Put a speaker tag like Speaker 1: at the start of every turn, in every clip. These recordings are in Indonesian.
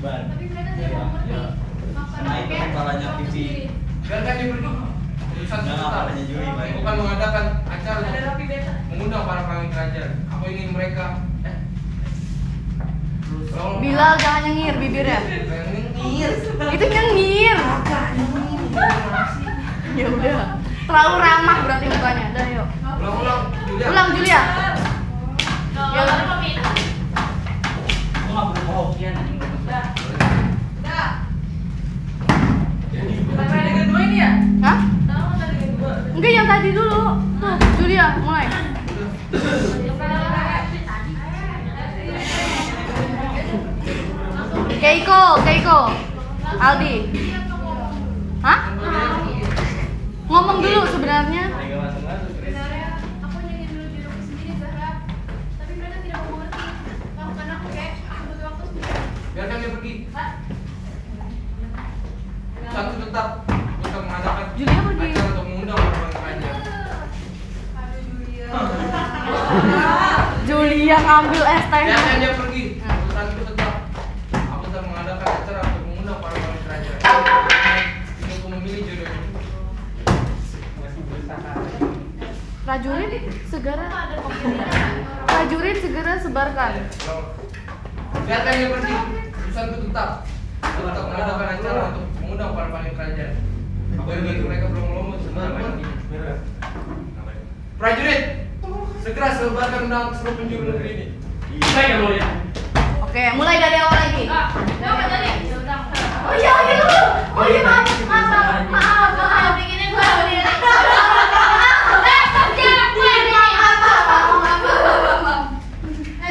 Speaker 1: Tapi mereka tidak mau mengerti.
Speaker 2: Naik ke kepalanya pipi.
Speaker 3: Biarkan dia pergi. Urusan tetap. Bukan mengadakan acara mengundang para pemimpin kerajaan. Aku ingin mereka.
Speaker 4: Bilal jangan nyengir bibirnya.
Speaker 3: Nyengir.
Speaker 4: Itu nyengir. Ya udah. Terlalu ramah berarti mukanya. Dah yuk.
Speaker 3: Ulang, Julia.
Speaker 4: Ulang Julia.
Speaker 1: Ya udah pamit.
Speaker 2: Gua enggak perlu hokian anjing.
Speaker 1: Dah.
Speaker 5: Sampai dengan 2 ini ya?
Speaker 4: Hah?
Speaker 5: Tahu nggak dengan 2?
Speaker 4: Enggak yang tadi dulu. Tuh, Julia mulai. Keiko. Aldi. Hah? Ngomong dulu sebenarnya.
Speaker 1: Sebenarnya aku nyanyi dulu diriku sendiri Zahra. Tapi mereka tidak mau mengerti. Lakukan aku kayak butuh waktu sendiri.
Speaker 3: Biarkan dia pergi. Satu tetap untuk mengadakan
Speaker 4: Julia pergi.
Speaker 3: acara untuk mengundang para pemimpin kerajaan.
Speaker 1: Aduh Julia.
Speaker 4: Julia ngambil es teh.
Speaker 3: Biarkan dia pergi. Urusanku tetap. Aku tetap mengadakan acara untuk mengundang para pemimpin kerajaan. Untuk memilih jodohnya.
Speaker 4: Prajurit segera sebarkan.
Speaker 3: Biarkan dia pergi. Urusanku tetap. Aku tetap mengadakan acara untuk mengundang para pemimpin kerajaan. Aku ingin mereka berlomba-lomba sebenarnya. Prajurit, segera sebarkan undangan ke seluruh penjuru negeri ini.
Speaker 2: Baik ya mulia.
Speaker 4: Oke, mulai dari awal lagi.
Speaker 1: Apa tadi?
Speaker 4: Oh iya, dulu. Oh iya, maaf.
Speaker 1: Bikinin gua ini.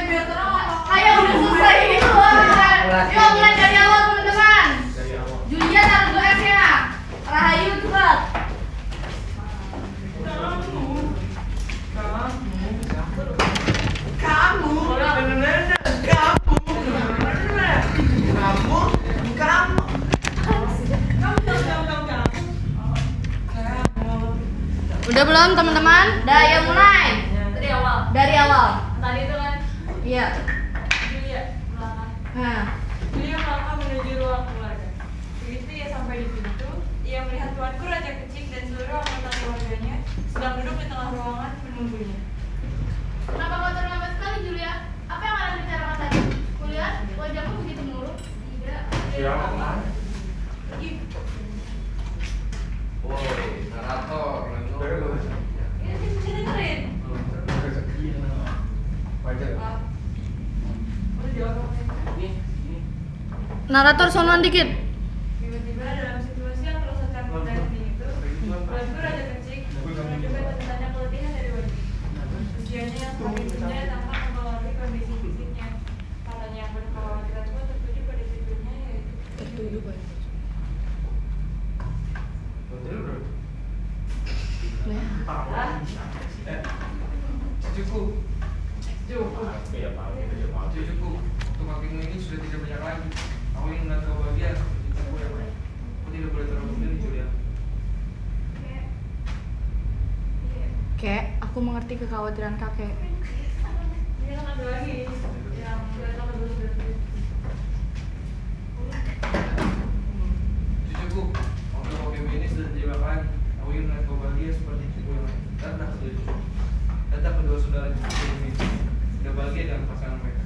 Speaker 4: Biar terang. Kayak udah selesai gitu. Yuk mulai dari awal teman-teman. Julia taruh 2 S-nya. Rahayu cepat. Udah belum teman-teman? Dah ya mulai. Dari awal.
Speaker 5: Tadi itu kan
Speaker 4: Iya.
Speaker 5: Julia melangkah.
Speaker 4: Nah,
Speaker 5: Julia melangkah menuju ruang keluarga. Begitu ia sampai di pintu, ia melihat tuanku Raja Kecik dan seluruh anggota keluarganya sedang duduk di tengah ruangan menunggunya.
Speaker 1: Kenapa kau terlambat sekali Julia? Apa yang kalian bicarakan tadi? Kulihat wajahmu begitu murung. Tidak.
Speaker 3: Siapa kemana?
Speaker 5: Pergi.
Speaker 3: Woi, narator,
Speaker 5: Ini bisa dengerin. Pak. Udah jawab apa?
Speaker 4: narator sonoan dikit.
Speaker 5: Tiba-tiba dalam situasi yang terasa campur dan hening itu, tuanku Raja Kecik menunjukkan tanda-tanda keletihan dari wajah. Usianya yang semakin muda tampak mempengaruhi kondisi fisiknya. Katanya yang penuh kekhawatiranku tertuju pada tidurnya yaitu
Speaker 3: Cucuku, untuk kakimu ini sudah tidak banyak lagi. Aku ingin melihat kau bahagia seperti cucuku yang lain. Aku tidak boleh terlalu memilih, Julia.
Speaker 4: Kek, aku mengerti kekhawatiran kakek.
Speaker 5: ini kan ada lagi yang kita dulu berarti.
Speaker 3: Cucuku, untuk kakimu ini sudah tidak banyak lagi. Aku ingin melihat kau bahagia seperti cucuku yang lain. Datang kedua saudara cucuku ini sudah bahagia dengan pasangan mereka.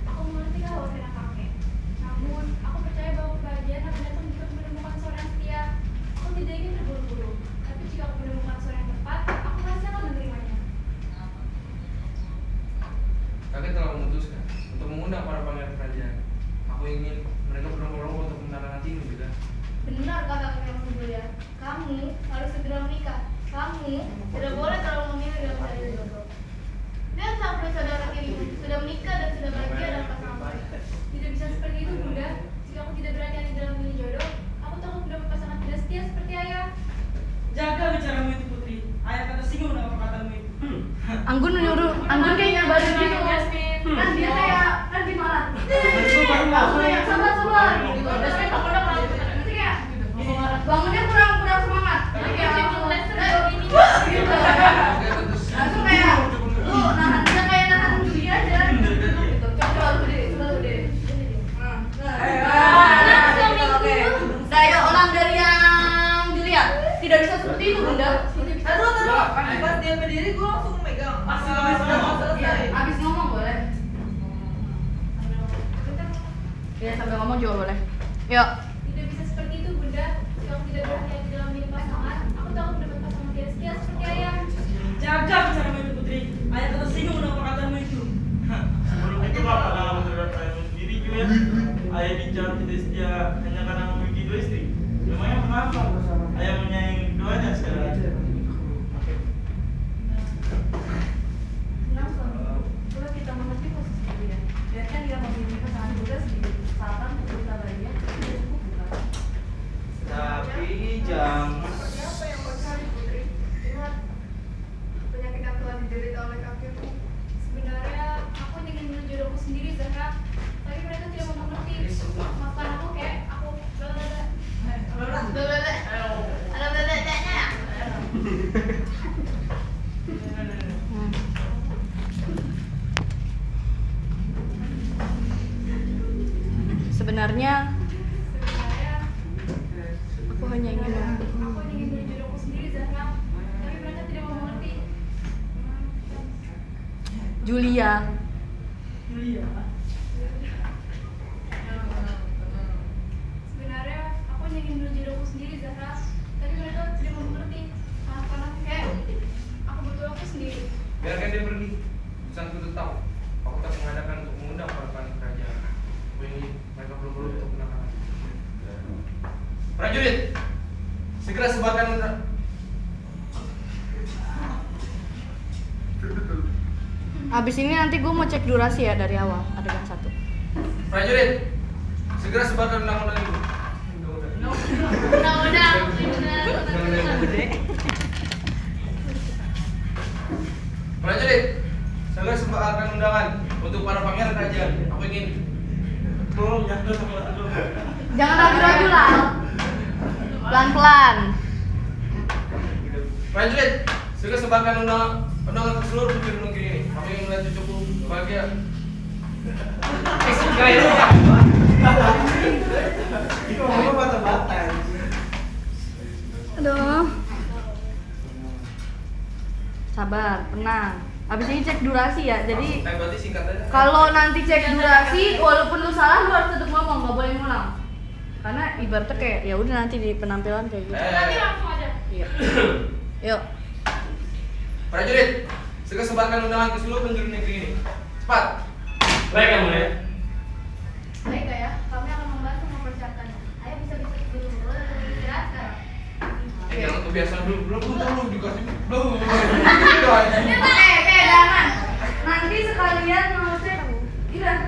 Speaker 1: Aku mengerti kekhawatiran kakek. Namun, aku percaya bahwa kebahagiaan akan datang jika aku menemukan seorang yang setia. Aku tidak ingin terburu-buru, tapi jika aku menemukan seorang yang tepat, aku pasti akan menerimanya.
Speaker 3: Kakek telah memutuskan untuk mengundang para pangeran kerajaan. Aku ingin mereka berlomba-lomba untuk menaruh hatimu, juga.
Speaker 1: Benar kata kakek Julia. Kamu harus segera menikah. Kamu tidak boleh terlalu memilih dalam mencari jodoh. Lihat sampai saudara kirimu sudah menikah dan sudah bahagia dalam pasangan mereka. Tidak bisa seperti itu, Bunda. Jika aku tidak berhati-hati dalam memilih jodoh, aku takut mendapat pasangan tidak setia seperti ayah.
Speaker 6: Jaga bicaramu itu Putri. Ayah kata singgung dengan perkataanmu itu.
Speaker 4: Anggun nyuruh, Anggun kayaknya baru gitu.
Speaker 5: Yasmin.
Speaker 4: Kan dia kayak, kan gimana?
Speaker 6: Baru mau.
Speaker 4: Sabar Ya sambil ngomong juga boleh. Yuk.
Speaker 1: Tidak bisa seperti itu, Bunda. Kamu tidak berhati-hati dalam memilih pasangan. Aku tahu mendapat pasangan tidak setia seperti ayah.
Speaker 6: Jaga bicaramu itu Putri. Ayah tersinggung dengan perkataanmu itu.
Speaker 7: Sebelum itu apa pengalaman terhadap ayahmu sendiri juga? Ayah bicara tidak setia hanya karena memiliki 2 istri. Memangnya kenapa? Ayah menyayangi keduanya sekali.
Speaker 5: Senang suami. Coba kita mengerti posisi dia. Biarkan dia memilih pasangan muda sedikit kesempatan untuk bersabarnya. Sudah cukup bukan?
Speaker 3: Tapi jangan.
Speaker 1: Siapa yang kau cari, Putri? Ingat, penyakit yang telah diderita oleh kakekku. Sebenarnya aku ingin memilih jodohku sendiri, Zahra. Tapi mereka tidak mau mengerti. Maafkan aku, kek. Aku
Speaker 4: Sebenarnya aku hanya ingin
Speaker 1: aku ingin memilih jodohku sendiri, Zahra. Tapi mereka tidak mau mengerti.
Speaker 4: Julia.
Speaker 6: Julia.
Speaker 1: Sebenarnya aku hanya ingin memilih jodohku sendiri, Zahra. Tapi mereka tidak mau mengerti. Maafkan aku, kek. Aku butuh aku sendiri.
Speaker 3: Biarkan dia pergi. Urusanku tetap. Aku tak mengadakan untuk mengundang para panik kerajaan. Aku ingin mereka belum untuk penanganan. Prajurit, segera sebarkan
Speaker 4: Abis ini nanti gue mau cek durasi ya dari awal adegan 1.
Speaker 3: prajurit, segera sebarkan undang-undang itu.
Speaker 1: Undang-undang.
Speaker 3: Prajurit, segera sebarkan undangan untuk para pangeran kerajaan. Aku ingin
Speaker 7: Tolong jangan sama dulu.
Speaker 4: Jangan ragu-ragu lah. Pelan-pelan.
Speaker 3: prajurit, segera sebarkan undangan ke seluruh penjuru negeri ini. Aku ingin melihat cucuku bahagia.
Speaker 7: Itu apa bata-bata?
Speaker 4: Aduh. Sabar, tenang. Abis ini cek durasi ya. Jadi
Speaker 3: Berarti singkat aja.
Speaker 4: kalau nanti cek durasi, walaupun lu salah lu harus tetap ngomong, nggak boleh ngulang. Karena ibaratnya kayak ya udah nanti di penampilan kayak gitu.
Speaker 1: Nanti langsung aja.
Speaker 4: Iya. Yuk.
Speaker 3: Prajurit, segera sebarkan undangan ke seluruh penjuru negeri ini. Cepat.
Speaker 2: Baik kamu ya.
Speaker 1: Baik, Kak, ya. Kami akan membantu mempersiapkannya. Ayo bisa-bisa dulu istirahat sekarang.
Speaker 3: Jangan kebiasaan belum dikasih belum.
Speaker 4: Jangan. Nanti sekalian mau cek. Udah.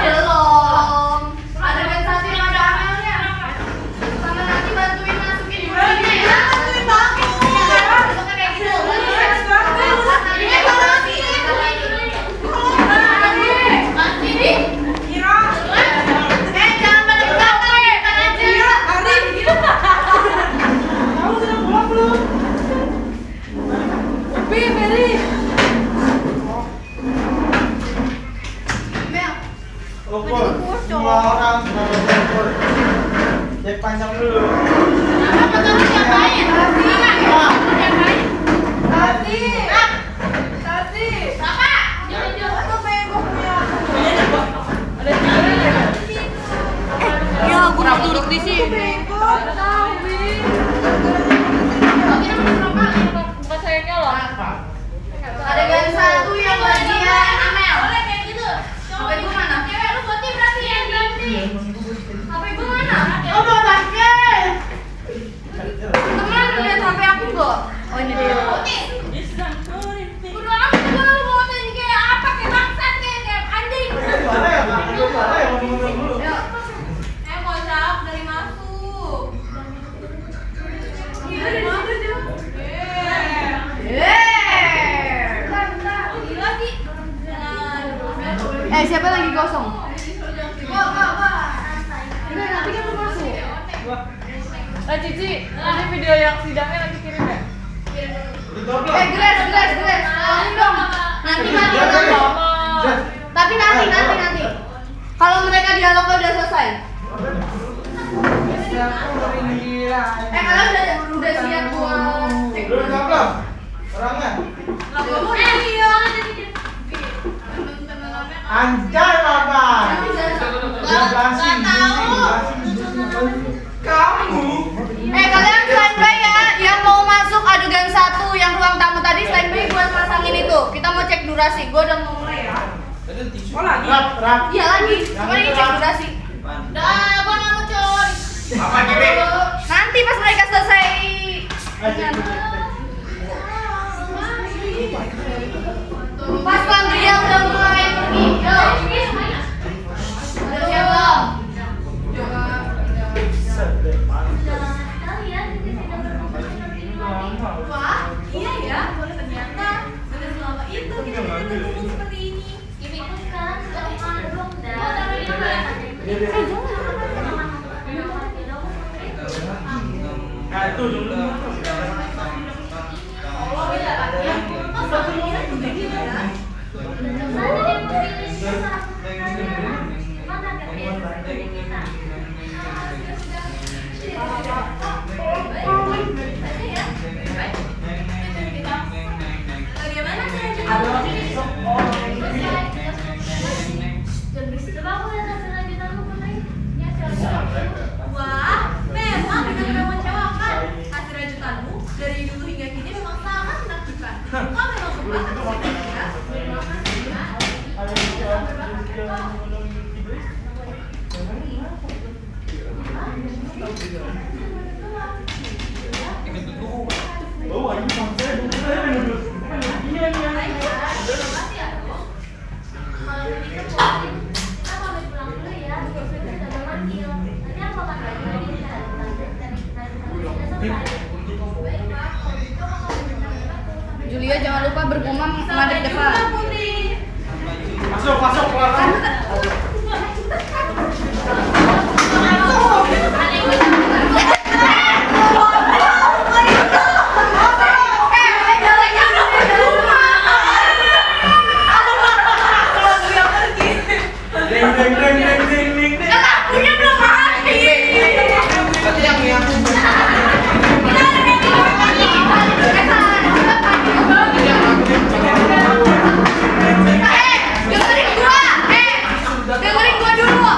Speaker 4: Belum. Ada kan satu yang ada amelnya. Sama nanti bantuin masukin durinya ya. Bantuin banget. Bukan kayak gitu. Jangan pada belakang.
Speaker 6: Kamu sudah pulang belum? Upi, Mary.
Speaker 7: Ukur, semua orang ukur. Cek panjang dulu.
Speaker 4: Ya, aku mau duduk di sini.
Speaker 5: Bukan sayangnya loh.
Speaker 4: Adegan 1 yang bagian Amel.
Speaker 1: Boleh kayak gitu.
Speaker 4: HP gue mana?
Speaker 1: Cewek lu berarti berarti ya berarti.
Speaker 4: HP gue mana?
Speaker 6: Oh, mau pakai.
Speaker 4: Teman lihat HP aku nggak? Oh ini dia.
Speaker 1: Udah aku juga lu mau tanya kayak apa kayak bangsat kayak anjing.
Speaker 7: Mana ya? Mana ya? Ngomong dulu.
Speaker 4: Yuk.
Speaker 1: Kocak dari masuk. Gila dari mana dia? Gila sih.
Speaker 4: Siapa lagi kosong?
Speaker 1: Nanti kan lu masuk.
Speaker 5: Cici, nanti video yang sidangnya nanti kirim ya?
Speaker 4: Grace. Tolongin dong. Nanti mati. Tapi nanti. Kalau mereka dialognya udah selesai. Kalian udah siap buat cek
Speaker 7: Belum belum. Orangnya.
Speaker 1: Iya.
Speaker 7: Anjay, Papa.
Speaker 4: Nggak tahu.
Speaker 3: Kamu.
Speaker 4: Kalian standby ya. Yang mau masuk adegan 1 yang ruang tamu tadi standby buat pasangin itu. Kita mau cek durasi. Gue udah mau mulai ya.
Speaker 6: Oh lagi.
Speaker 4: Iya lagi. Cuma ini cek durasi.
Speaker 1: Dah, gua nggak mau coy.
Speaker 3: Apa Gibi?
Speaker 4: Nanti pas mereka selesai. Pas Andrea udah mulai pergi. Yo. Udah siap belum?
Speaker 5: Wah, iya ya. Ternyata sudah selama itu kita tidak berkumpul seperti ini.
Speaker 7: Nah itu dulu.
Speaker 5: Bagaimana caranya? Wah, memang benar-benar mengecewakan. Hasil rajutanmu dari dulu hingga kini memang sangat menakjubkan. Kau memang berbuat ya?
Speaker 4: Julia jangan lupa bergumam ngadep depan.
Speaker 5: Putri.
Speaker 3: Masuk keluar.
Speaker 4: Dengerin gua dulu.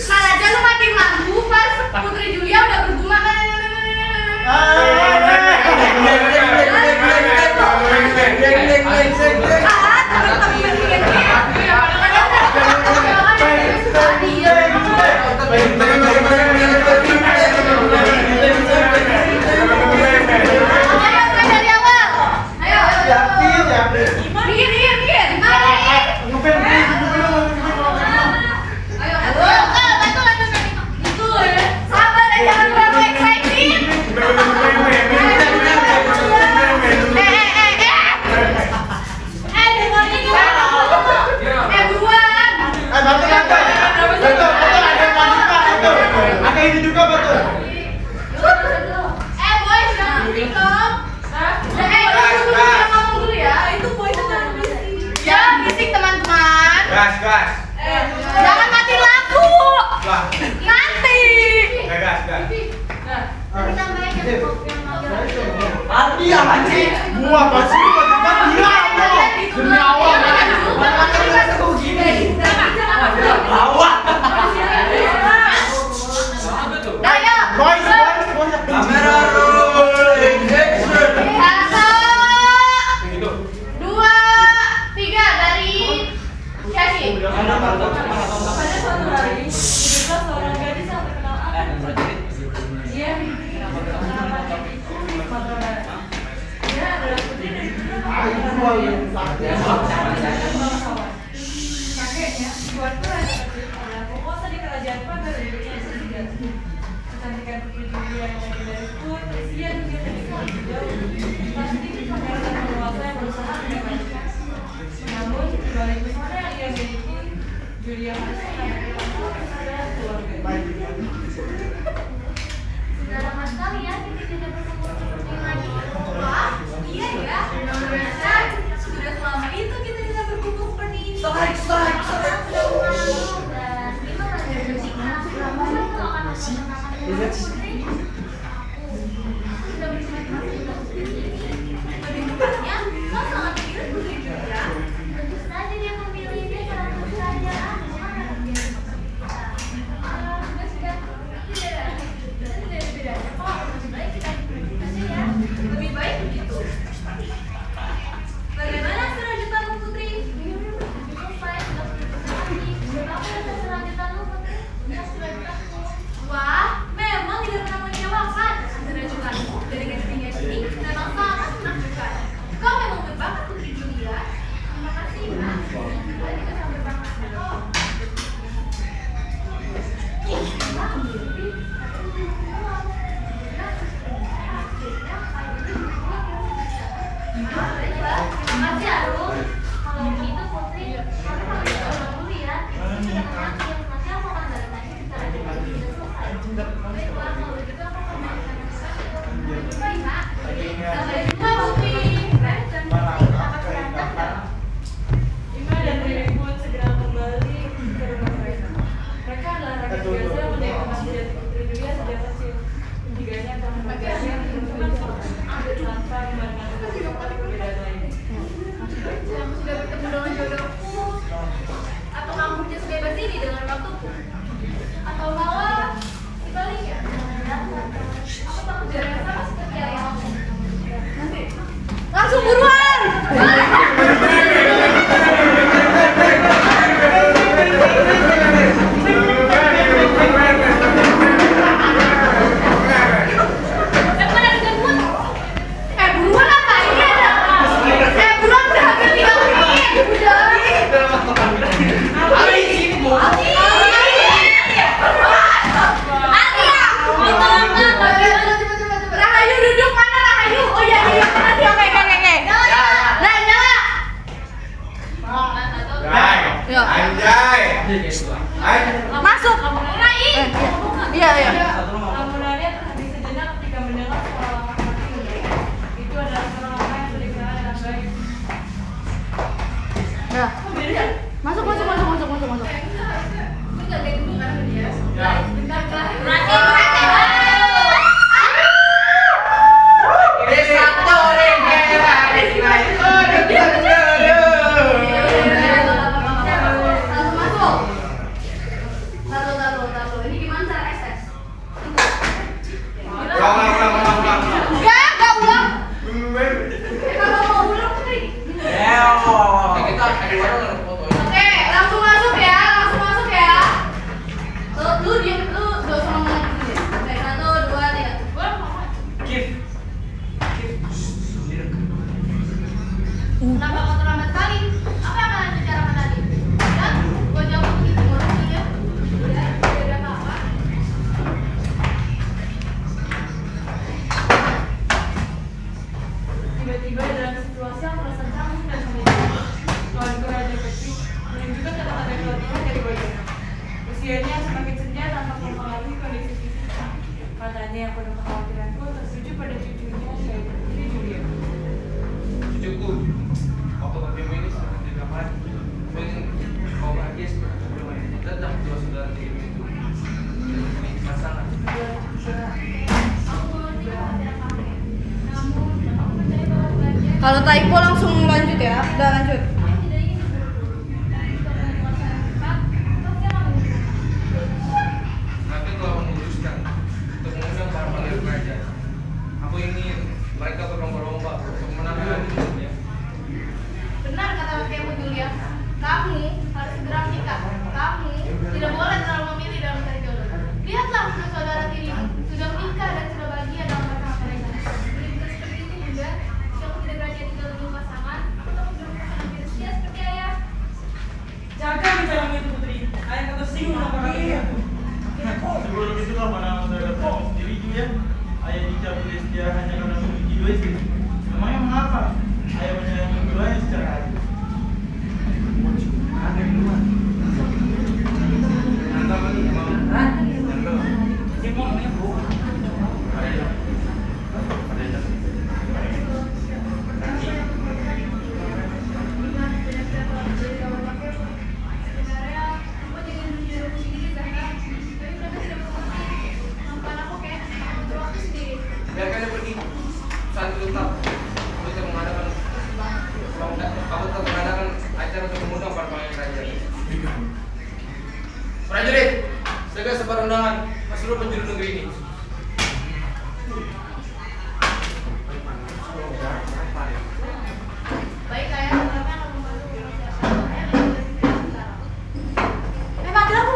Speaker 4: Salah aja lu matiin lampu pas Putri Julia udah bergumam. Gas. Jangan mati lampu. Nanti.
Speaker 3: Gas.
Speaker 1: Arti
Speaker 3: apa sih? Gua pasti demi Allah. Awak.
Speaker 4: Ayo.
Speaker 3: Boys. Kamera rolling action.
Speaker 4: 1, 2, 3 dari Shashi.
Speaker 5: Pada suatu hari, hiduplah seorang gadis yang terkenal akan Dia namanya Sumatera Barat. Dia adalah putri dari bangsawan. Kakeknya, Tuanku Raja Kecil, adalah penguasa di kerajaan pada hidupnya yang sejati. Kecantikan putri Julia yang lagi dari pun tersia dunia menikah jauh. Tak sedikit pangeran dan penguasa yang berusaha mendapatkan. Namun, dibalik pesona yang ia miliki, Julia harus menghadapi masalah keluarga.
Speaker 1: Sudah lama sekali ya kita tidak bertemu seperti lagi.
Speaker 5: Wah, iya ya. Ternyata sudah selama itu kita tidak berkumpul seperti ini.
Speaker 1: Sekarang sudah malam dan gimana ya musiknya? Kamu akan mengenalkan Putri. Aku sudah berterima kasih.
Speaker 5: Lebih tepatnya, kau sangat mirip Putri Julia.
Speaker 1: Tentu saja dia memilih dia sangat percaya. Mana dia seperti kita.
Speaker 4: Wah, memang tidak pernah mengecewakan. Derajatmu dari gadis ini memang sangat menakjubkan. Kau memang berbakat Putri Julia. Terima kasih, Mas. Tadi kita sama berbakat. Terima kasih, Arul. Kalau begitu Putri, kamu harus pulang dulu ya. Sudah mengakhir, nanti aku akan balik lagi setelah acara ini sudah selesai. Baiklah, kalau begitu aku akan melanjutkan aktivitas. Baik, Pak. Sampai jumpa, Putri.
Speaker 5: Ima dan Riri pun segera kembali ke rumah mereka. Mereka adalah rakyat biasa yang menikmati jati Putri Julia sejak kecil. Ketiganya telah membagiannya teman-teman tanpa memandang perbedaan lain.
Speaker 4: Kamu sudah bertemu dengan jodohku? Atau kamu just bebas ini dengan waktuku? Atau malah sebaliknya? Aku takut jalan yang sama seperti ayahmu. Nanti langsung buruan! Buruan apa? Ini ada. Buruan udah hampir 3 menit. Udah. Rahayu duduk mana Rahayu? Oh iya iya mana dia? Oke. Nyala.
Speaker 8: Anjay.
Speaker 4: Masuk. Iya.
Speaker 5: Lamunannya terhenti sejenak ketika mendengar suara laki-laki mendelik. Itu adalah suara laki yang sudah dikenal dengan baik.
Speaker 4: Ya. Masuk. Bentar deh dulu kan dia. Bentar kan. Taruh. Ini gimana cara tes? Enggak ulang. Kalau mau ulang tuh kayak gini.
Speaker 3: Kita ada warung ada fotonya.
Speaker 4: Oke, langsung masuk ya. Lu diam lu gak usah ngomong lagi. Oke, 1, 2, 3.
Speaker 3: Kif.
Speaker 1: Kenapa kau terlambat sekali? Apa yang kalian bicarakan tadi? Dan gua jawab begitu ya.
Speaker 4: Udah, tidak ada apa-apa.
Speaker 5: Tiba-tiba dalam situasi yang terasa canggung dan sempit, kawanku Raja Kecil menunjukkan kata-kata keletihan dari wajahnya. Usianya yang semakin senja tanpa mempengaruhi kondisi fisiknya. Matanya yang penuh kekhawatiran pun tertuju pada cucunya yaitu Putri Julia.
Speaker 3: Cucuku, waktu bertemu ini sangat dilakukan. Ingin kau bahagia seperti sebelumnya. Tetap dua saudara tiri itu. Pasangan.
Speaker 4: Kalau typo langsung lanjut ya. Udah lanjut.
Speaker 3: Nanti telah memutuskan untuk mengundang para pangeran raja. Aku ingin mereka berlomba-lomba untuk menangkan hidupnya.
Speaker 1: Benar kata kakekmu Julia. Kamu harus segera menikah. Kamu tidak boleh terlalu memilih dalam mencari jodoh. Lihatlah saudara tirimu sudah menikah dan sudah bahagia dalam pasangan mereka. Begitu seperti itu juga. Kamu tidak berani tinggal dengan pasangan. Aku takut berpasangan tidak setia seperti ayah.
Speaker 6: Jaga bicaramu itu Putri. Ayah kata singgung sama kakakku.
Speaker 7: Sebelum itu lah mana saudara kamu sendiri juga. Ayah dicabut dari setia hanya karena memiliki 2 istri. Memangnya mengapa? Ayah menyayangi keduanya secara adil.
Speaker 3: Ada di luar. Nanti mau.
Speaker 1: Sebenarnya aku jadi menjuruh sendiri Zahra. Tapi mereka tidak mengerti kemampuan aku kayak butuh waktu sendiri.
Speaker 3: Biarkan dia pergi. Saat itu tetap kamu tetap mengadakan acara untuk mengundang para pangeran raja. Prajurit, segera sebar undangan ke seluruh penjuru negeri ini.
Speaker 1: Baik ayah, kami akan membantu proses ayah dan juga sekarang.
Speaker 4: Panggil aku.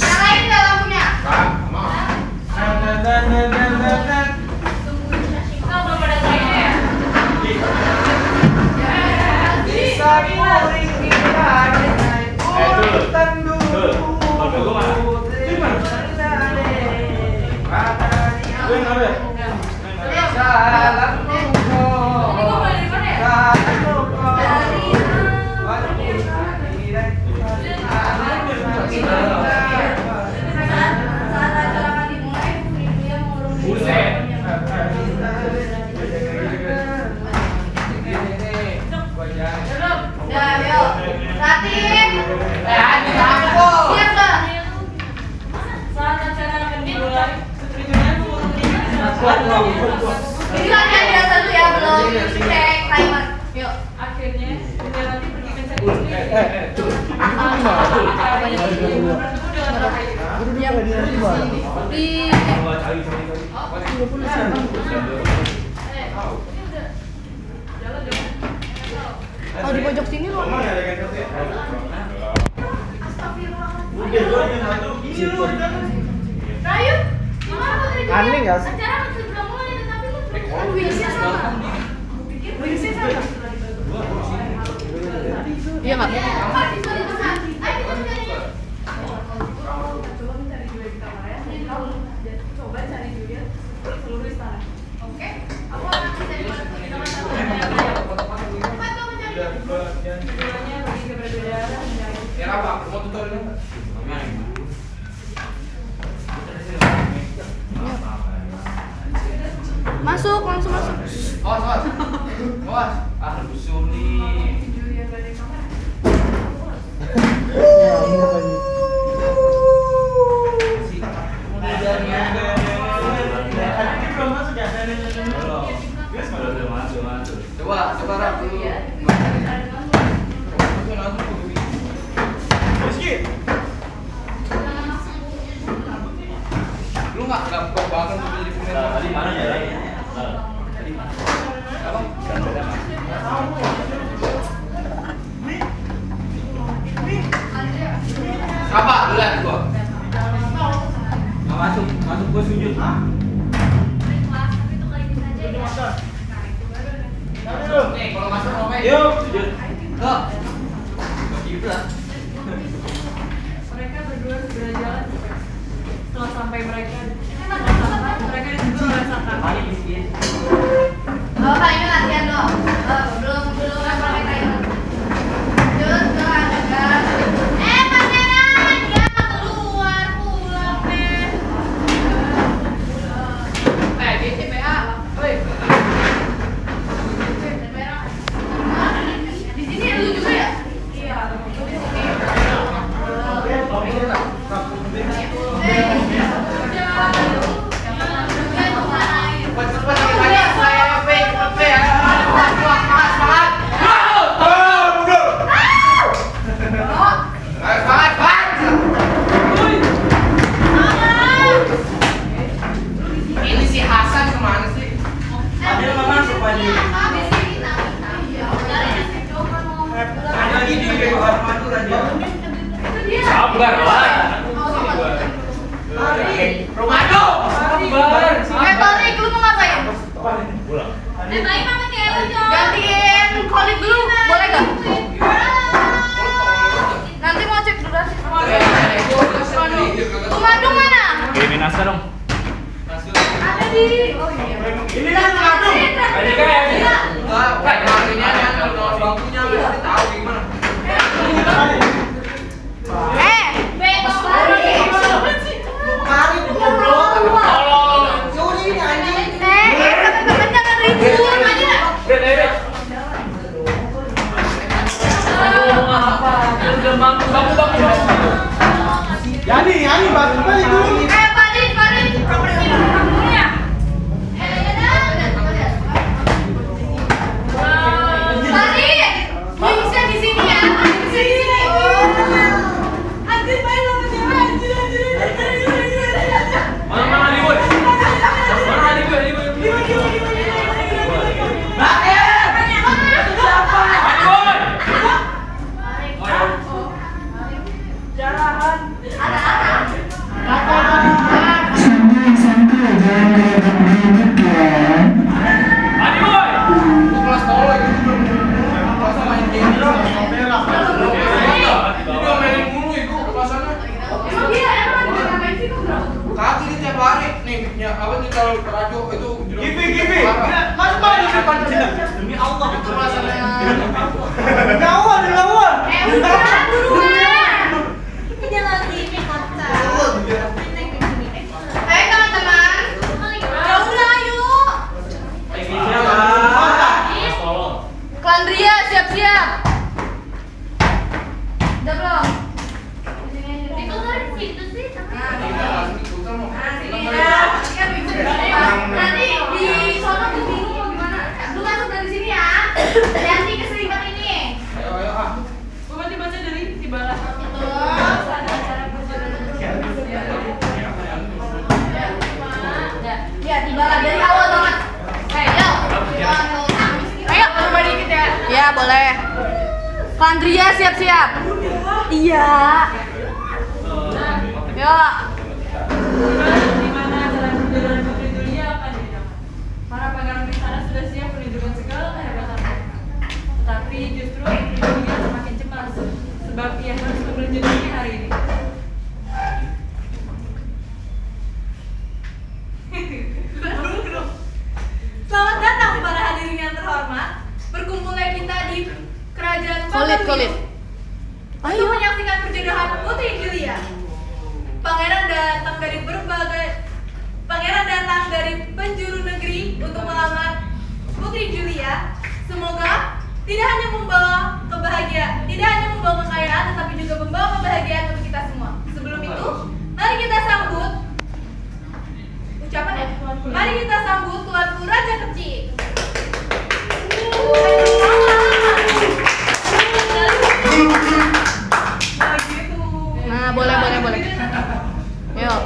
Speaker 1: Nyalain nggak lampunya?
Speaker 5: Kalau pada lainnya ya.
Speaker 2: Keluarga gua mana?
Speaker 7: Ini mana? Gue yang apa ya?
Speaker 5: Ini gua mulai dari mana ya?
Speaker 1: Saat acara akan dimulai, ibu yang mengurung diri.
Speaker 2: Buset.
Speaker 1: Udah, yuk. Ratin. Siap nggak?
Speaker 5: Saat acara akan dimulai.
Speaker 1: Ini latihan biasa dulu ya, belum cek timer. Yuk.
Speaker 5: Akhirnya Bunda Ranti pergi mencari istri.
Speaker 1: Di Oh, di pojok sini loh.
Speaker 7: Udah, gue yang satu. Ini lu jangan.
Speaker 1: Rayu, gimana Putri Junior?
Speaker 8: Aneh nggak sih?
Speaker 1: Acara masih belum mulai, tetapi lu kan wish-nya sama. Wish-nya sama. Iya nggak? Pak, di sana, di sana. Ayo kita cari.
Speaker 5: Coba mencari Julia di kamar ya. Coba cari Julia seluruh istana.
Speaker 1: Oke. Aku akan cari kita satu. Cepat dong mencari.
Speaker 5: Keduanya pergi ke Bradodara mencari.
Speaker 1: Masuk, langsung masuk.
Speaker 3: Busur nih.
Speaker 5: Julia nggak ada di kamar.
Speaker 7: Ini belum masuk ya?
Speaker 2: Udah masuk.
Speaker 3: Coba Rap dulu.
Speaker 7: Rizky.
Speaker 3: Lu nggak kok banget tuh jadi pemain.
Speaker 2: Tadi mana ya? Tadi mana?
Speaker 3: Apa? Apa? Duluan gua.
Speaker 2: Nggak masuk gua sujud.
Speaker 3: Nih, kalau masuk ngapain?
Speaker 7: Yuk.
Speaker 2: Sujud.
Speaker 3: Tuh. Kiblat.
Speaker 5: Mereka berdua segera jalan. Setelah sampai mereka disebut oleh Satan.
Speaker 1: Oh, Kak, ini latihan dong. Belum pakai timer. Lanjut ke adegan. Pangeran, ya keluar pulang deh.
Speaker 3: BCPA. Woi.
Speaker 1: Di sini lu juga ya?
Speaker 5: Iya.
Speaker 3: Ini si Hasan kemana sih?
Speaker 7: Dia nggak masuk, Pak Ji. Ada lagi di luar madu aja.
Speaker 2: Sabar lah.
Speaker 3: Romano. Sabar.
Speaker 1: Torik, lu mau ngapain?
Speaker 2: Pulang.
Speaker 1: Gantiin Khalid dulu, boleh gak? Nanti mau cek durasi. Tumandung mana?
Speaker 2: Kirimin Nasa dong.
Speaker 1: Ada di. Oh iya.
Speaker 7: Ini kan madu.
Speaker 2: Ayo kayak.
Speaker 3: Ini ada kalau bangkunya nggak tahu gimana.
Speaker 1: Bego Khalid.
Speaker 8: Kali goblok.
Speaker 2: Tolong.
Speaker 8: Suri anjing.
Speaker 1: Teman-teman jangan ribut aja.
Speaker 8: Yani batu balik dulu.
Speaker 1: Farid, pergi dulu kamunya. Farid, bisa di sini ya. Bisa di sini.
Speaker 5: Anjir, main sama cewek. Anjir.
Speaker 2: Mana Ali boy? Mana Ali boy? Ali boy.
Speaker 4: Pandria siap-siap. Iya. Ya.
Speaker 5: Di mana jalan perjalanan Putri Julia akan diadakan. Para pangeran di sana sudah siap menunjukkan segala kehebatan mereka. Tetapi justru Putri Julia semakin cemas sebab ia harus melanjutkan hari ini. Selamat datang para hadirin yang terhormat. Berkumpulnya kita di kerajaan
Speaker 4: Kulit.
Speaker 5: untuk menyaksikan perjodohan Putri Julia. Pangeran datang dari penjuru negeri untuk melamar Putri Julia. Semoga tidak hanya membawa kekayaan, tetapi juga membawa kebahagiaan untuk kita semua. Sebelum itu, mari kita sambut ucapan ya. Mari kita sambut Tuanku Raja Kecil.
Speaker 4: Nah, boleh. Yuk.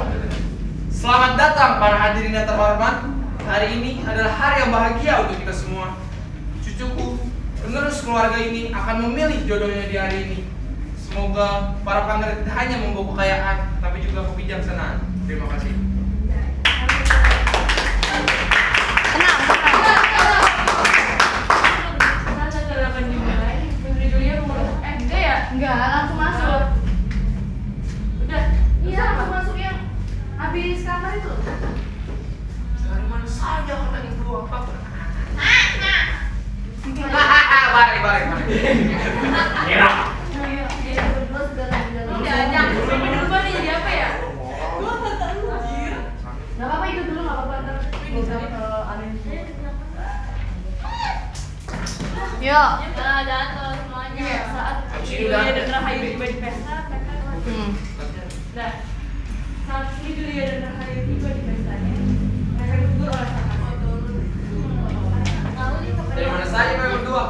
Speaker 3: Selamat datang para hadirin yang terhormat. Hari ini adalah hari yang bahagia untuk kita semua. Cucuku, penerus keluarga ini akan memilih jodohnya di hari ini. Semoga para pangeran tidak hanya membawa kekayaan, tapi juga kebijaksanaan. Terima kasih.
Speaker 4: Tenang.
Speaker 5: Masa acara akan dimulai? Putri Julia enggak ya?
Speaker 4: Enggak, langsung masuk.
Speaker 5: Udah.
Speaker 4: Iya, langsung masuk yang habis kamar itu.
Speaker 3: Dari mana saja kata itu apa? Bari.
Speaker 2: Kira.
Speaker 5: Udah, jangan berubah nih jadi apa ya? Gua nggak tahu.
Speaker 4: Enggak apa-apa itu dulu, enggak apa-apa ntar. Yuk.
Speaker 1: Nah, datang semuanya.
Speaker 5: Saat
Speaker 3: Abis ini
Speaker 5: Julia
Speaker 3: udah.
Speaker 5: dan Rahayu tiba di pesta, mereka Nah, saat ini Julia dan Rahayu tiba di pestanya, mereka ditegur oleh sang ratu.
Speaker 3: Dari mana saja kalian berdua?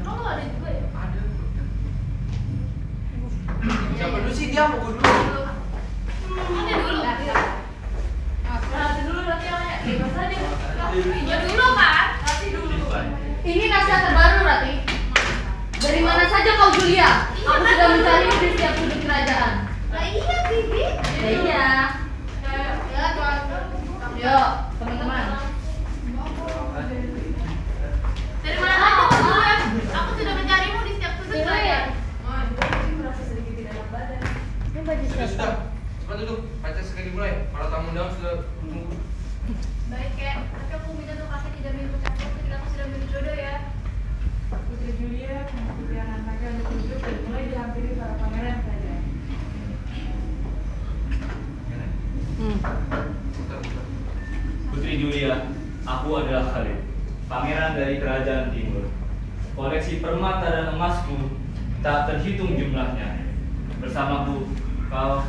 Speaker 1: Oh, ada juga ya?
Speaker 3: Ada. Siapa dulu sih dia? Mau dulu.
Speaker 1: Ini dulu.
Speaker 5: Nanti dulu nanti awalnya, bebas aja.
Speaker 1: Ya dulu kan?
Speaker 5: Nanti dulu.
Speaker 4: Ini naskah terbaru, Rati. Dari mana saja kau, Julia? Aku sudah mencarimu di setiap sudut kerajaan.
Speaker 1: Lah iya, Bibi.
Speaker 4: Ya iya.
Speaker 1: Ya, tuan.
Speaker 4: Yuk, teman-teman.
Speaker 1: Dari mana saja kau dulu ya? Aku sudah mencarimu di setiap sudut kerajaan.
Speaker 5: Merasa sedikit tidak enak badan.
Speaker 3: Sudah. Cepat duduk. Baca sekali mulai. Para tamu undangan sudah menunggu.
Speaker 1: Baik, Kek. Tapi aku minta untuk kakek tidak menyebutkan ketika aku sudah memilih jodoh ya.
Speaker 5: Putri Julia mengikuti anak-anaknya untuk duduk dan mulai dihampiri para pangeran kerajaan.
Speaker 2: Putri Julia, aku adalah Khalid, pangeran dari kerajaan timur. Koleksi permata dan emasku tak terhitung jumlahnya. Bersamaku, kau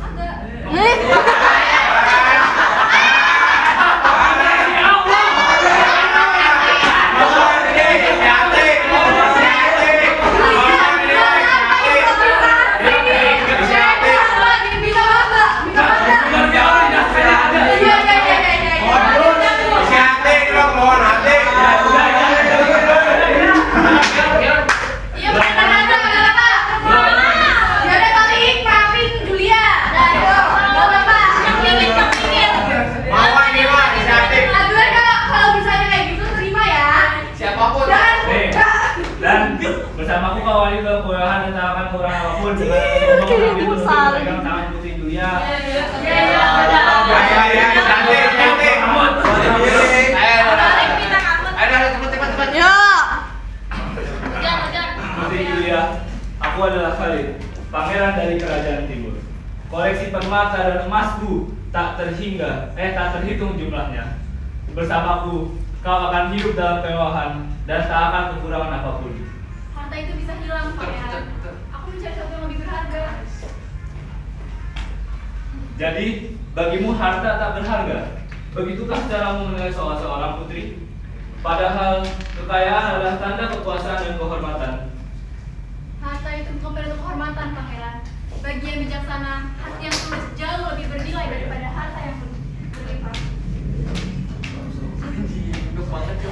Speaker 1: Iya, benar aja, Kak.
Speaker 4: Ya udah kali maafin Julia. Nah, yuk. Enggak apa-apa. Yang pinggir. Aduh, kalau misalnya kayak gitu terima ya.
Speaker 3: Siapapun.
Speaker 2: dan bersamaku kau wali dalam kewayahan dan tak akan kurang apapun. Pegang tangan Putri Julia.
Speaker 4: Yuk.
Speaker 1: Jangan.
Speaker 2: Putri Julia, aku adalah Khalid, pangeran dari kerajaan timur. Koleksi permata dan emasku tak terhitung jumlahnya. Bersamaku, kau akan hidup dalam kemewahan dan tak akan kekurangan apapun.
Speaker 1: Harta itu bisa hilang, Pangeran. Aku mencari sesuatu yang lebih berharga.
Speaker 2: Jadi, bagimu harta tak berharga. Begitukah caramu menilai seorang putri? Padahal kekayaan adalah tanda kekuasaan dan kehormatan.
Speaker 1: Harta itu bukan bentuk kehormatan, Pangeran. Bagi yang bijaksana, hati yang tulus jauh lebih bernilai daripada harta yang berlimpah.
Speaker 3: Duduk banget ya.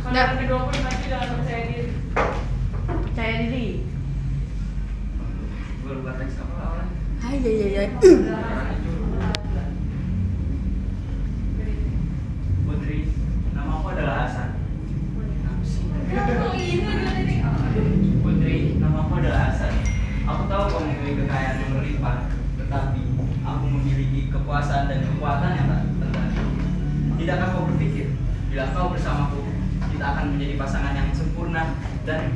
Speaker 5: Pada Pangeran kedua pun masih dengan percaya diri.
Speaker 6: Percaya diri.
Speaker 2: Gue lupa teks apa awalnya.
Speaker 6: Hai ya.
Speaker 2: Putri, nama aku adalah Hasan. Putri, nama aku adalah Hasan. Aku tahu kau memiliki kekayaan yang berlimpah, tetapi aku memiliki kekuasaan dan kekuatan yang tak tertandingi. Tidakkah kau berpikir, bila kau bersamaku, kita akan menjadi pasangan yang sempurna dan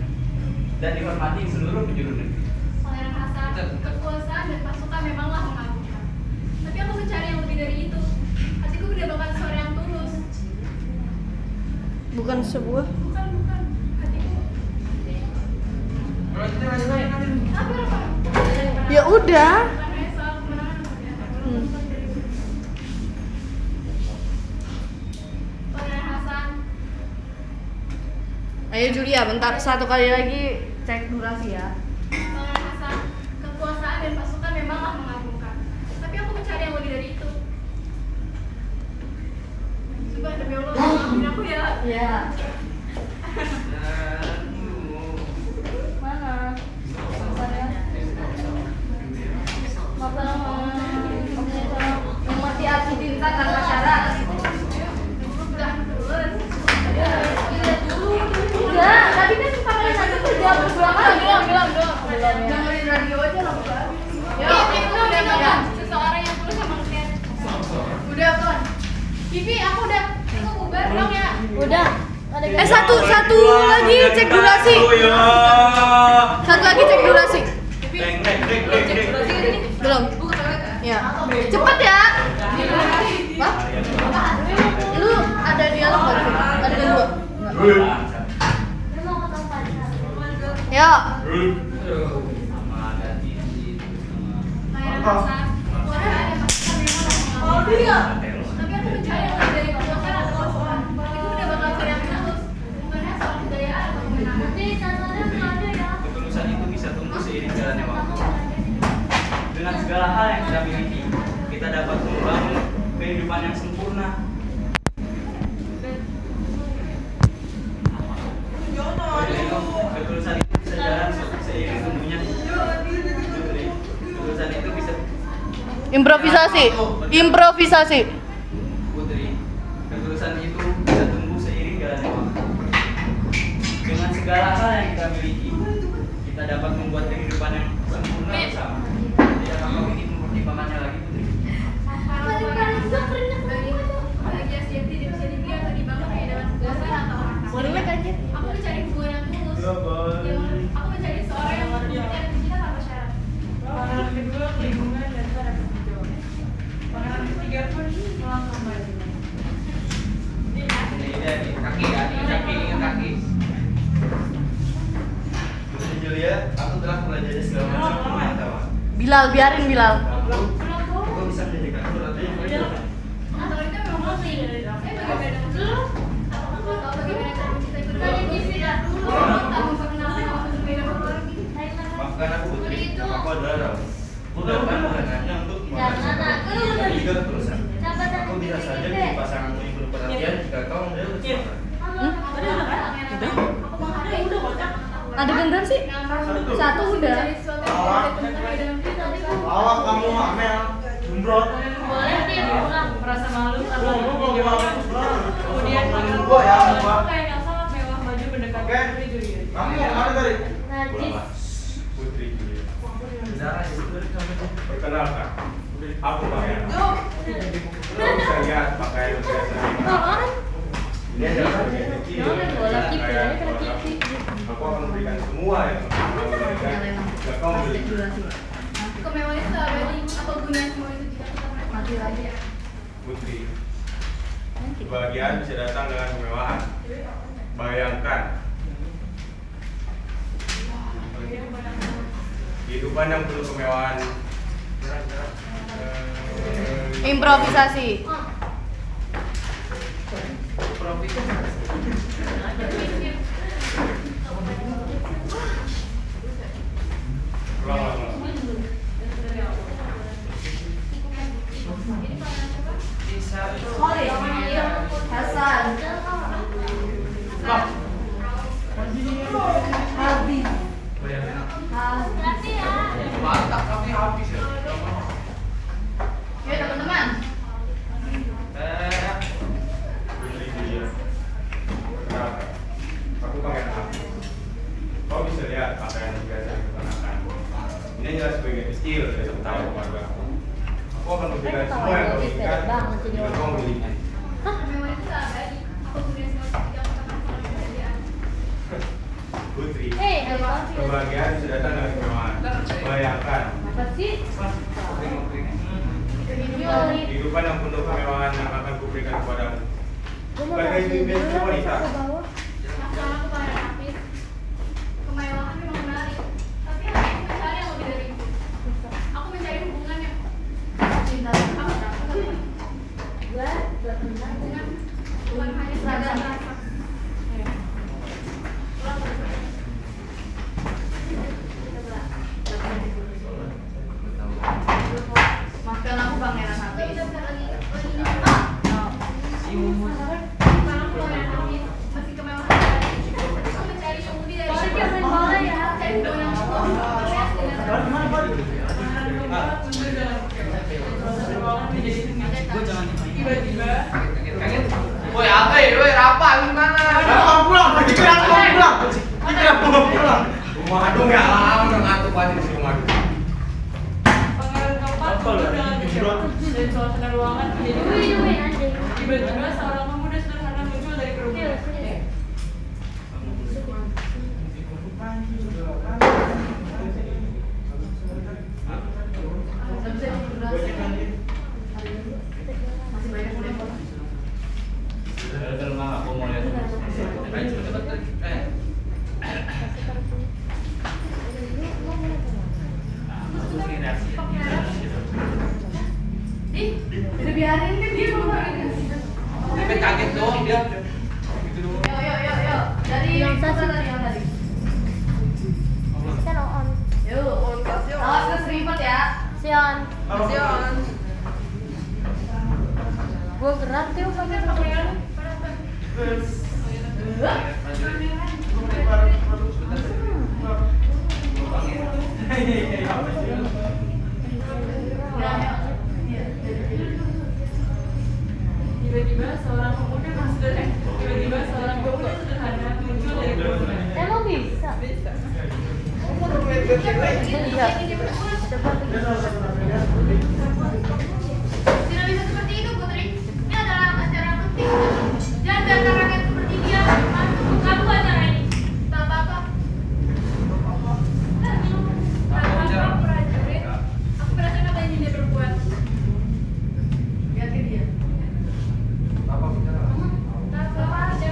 Speaker 2: dihormati seluruh penjuru negeri.
Speaker 4: Pangeran Hasan, kekuasaan dan pasukan memanglah mengagumkan. Tapi aku mencari yang lebih dari itu. Hatiku berdambakan suara yang tulus.
Speaker 6: Bukan sebuah.
Speaker 4: Bukan. Hatiku. Apa?
Speaker 6: Ya udah.
Speaker 4: Bukan hanya soal kemenangan. Pangeran Hasan,
Speaker 6: Ayo Julia, bentar satu kali lagi cek durasi ya.
Speaker 4: Pangeran Hasan, kekuasaan dan pasukan memanglah mengagumkan. Tapi aku mencari yang lebih dari itu. Coba demi Allah, maafin aku ya.
Speaker 6: Iya. Mana? Yang mati arti cinta tanpa syarat. Enggak, tadi kan pangeran satu kerja bersama.
Speaker 4: Bilang. Dengerin radio aja lah, Mbak. Ya, bilang. Seseorang yang tulus sama kalian. Udah, Kon. Bibi, aku udah. Aku bubar, bilang ya.
Speaker 6: Udah. Satu lagi cek durasi. Satu lagi cek durasi. Belum. Ya. Cepet ya. Wah. Lu ada dialog enggak? Ada kedua. Ya.
Speaker 4: Pangeran Hasan, kekuasaan dan pasukan memanglah mengagumkan. Tapi aku mencari yang lebih dari kekuasaan atau pasukan. Hatiku udah bakal cari yang tulus. Bukannya soal kejayaan atau kemenangan.
Speaker 2: Ketulusan itu bisa tumbuh seiring jalannya waktu. Dengan segala hal yang kita miliki, kita dapat membangun kehidupan yang sempurna. Ketulusan itu bisa jalan seiring tumbuhnya. Ketulusan itu bisa.
Speaker 6: Improvisasi.
Speaker 2: Putri, ketulusan itu bisa tumbuh seiring jalannya waktu. Dengan segala hal yang kita miliki, kita dapat membuat kehidupan yang sempurna bersama. Tidakkah kau ingin mempertimbangkannya lagi, Putri?
Speaker 4: Bahagia sejati tidak bisa dibeli atau dibangun hanya dengan kekuasaan atau harta. Aku mencari hubungan yang tulus. Aku mencari seorang yang mencari cinta tanpa syarat.
Speaker 5: Pangeran kedua lingkungan dan para hijauan. Pangeran ketiga pun melangkah maju.
Speaker 3: Kaki.
Speaker 7: Putri Julia, aku telah mempelajari segala macam pengetahuan.
Speaker 6: Bilal, biarin Bilal.
Speaker 7: Kau bisa menjadikan surat
Speaker 4: Atau itu memang mati. Bagaimana dengan lu? Aku tahu bagaimana cara mencintai Putri. Aku tak memperkenalkan nama berbeda lagi.
Speaker 7: Maafkan aku, Putri. Aku adalah Raul. Bukan hanya untuk tiga ketulusan. Aku bisa saja menjadi pasanganmu yang penuh perhatian jika kau memilih bersama.
Speaker 4: Aku menghargai udah kocak.
Speaker 6: Ada gendam sih? Satu udah.
Speaker 8: Lawak kamu Amel, jumbrot.
Speaker 5: Boleh dia pulang merasa malu karena kemudian
Speaker 8: Gua ya, gua.
Speaker 5: pakaian yang sangat mewah maju mendekati
Speaker 8: Oke.
Speaker 5: Putri Julia.
Speaker 8: Kamu mau kemana tadi?
Speaker 7: Putri Julia.
Speaker 9: Perkenalkan, aku Pangeran. Kau bisa lihat pakaian biasa ini adalah bagian kecil dari pakaian keluarga. Aku akan memberikan semua yang kamu inginkan jika kau memiliki.
Speaker 4: Kemewahan itu abadi. Apa gunanya semua itu jika kita mati lagi?
Speaker 9: Putri, kebahagiaan bisa datang dengan kemewahan. Bayangkan kehidupan yang penuh kemewahan.
Speaker 6: Improvisasi.
Speaker 9: Ulang.
Speaker 6: Hasan.
Speaker 8: Lah,
Speaker 9: kecil dari tahu keluarga aku. Aku akan memberikan semua yang kau inginkan dengan kau memiliki.
Speaker 4: Memang itu tak abadi. Aku punya semua yang pertama kali kebahagiaan.
Speaker 9: Putri,
Speaker 1: Apa
Speaker 9: kebahagiaan bisa datang dari kemewahan. Bayangkan,
Speaker 1: sih?
Speaker 9: kehidupan yang penuh kemewahan yang akan kuberikan kepadamu. Bagai mimpi wanita.
Speaker 4: Sekarang aku pangeran Hafiz. Kemewahan memang menarik, tapi aku mencari yang lebih dari itu. Aku mencari hubungan yang cinta. Hubungan bukan hanya sekedar rasa.
Speaker 1: Maafkan aku Pangeran Hafiz.
Speaker 4: Sekarang aku pangeran Hafiz. Meski kemewahan tadi, aku mencari yang lebih dari itu. Mencari hubungan yang
Speaker 5: Tiba-tiba
Speaker 3: Woi, apa ya? Woi, Rapa, lu gimana?
Speaker 8: Kamu pulang, pergi pulang. Pulang.
Speaker 9: Rumah aduh nggak lama udah ngantuk banget di rumah aduh.
Speaker 5: pangeran keempat duduk dengan kecewa dan suasana ruangan menjadi tiba-tiba seorang pemuda sederhana muncul dari kerumunan.
Speaker 2: Memang aku mau lihat.
Speaker 1: Udah biarin kan dia ngomongin.
Speaker 3: Dia kaget doang dia. Gitu doang.
Speaker 1: Yo. Dari yang tadi.
Speaker 10: Kan on.
Speaker 1: Yuk. Awas ke seripet ya.
Speaker 10: Sion. Gua gerak tuh sampai pangeran.
Speaker 5: Tiba-tiba seorang pemuda sederhana muncul dari kerumunan.
Speaker 10: Emang bisa?
Speaker 5: Bisa.
Speaker 10: Iya. Coba
Speaker 4: Tidak bisa seperti itu, Putri. Ini adalah acara penting. Jangan biarkan rakyat seperti dia masuk ke acara ini. Tak apa-apa. Tanpa prajurit, aku merasakan apa yang ingin dia berbuat.
Speaker 1: Lihat ke dia.
Speaker 3: Apa bicara?
Speaker 4: Tak apa-apa, aja.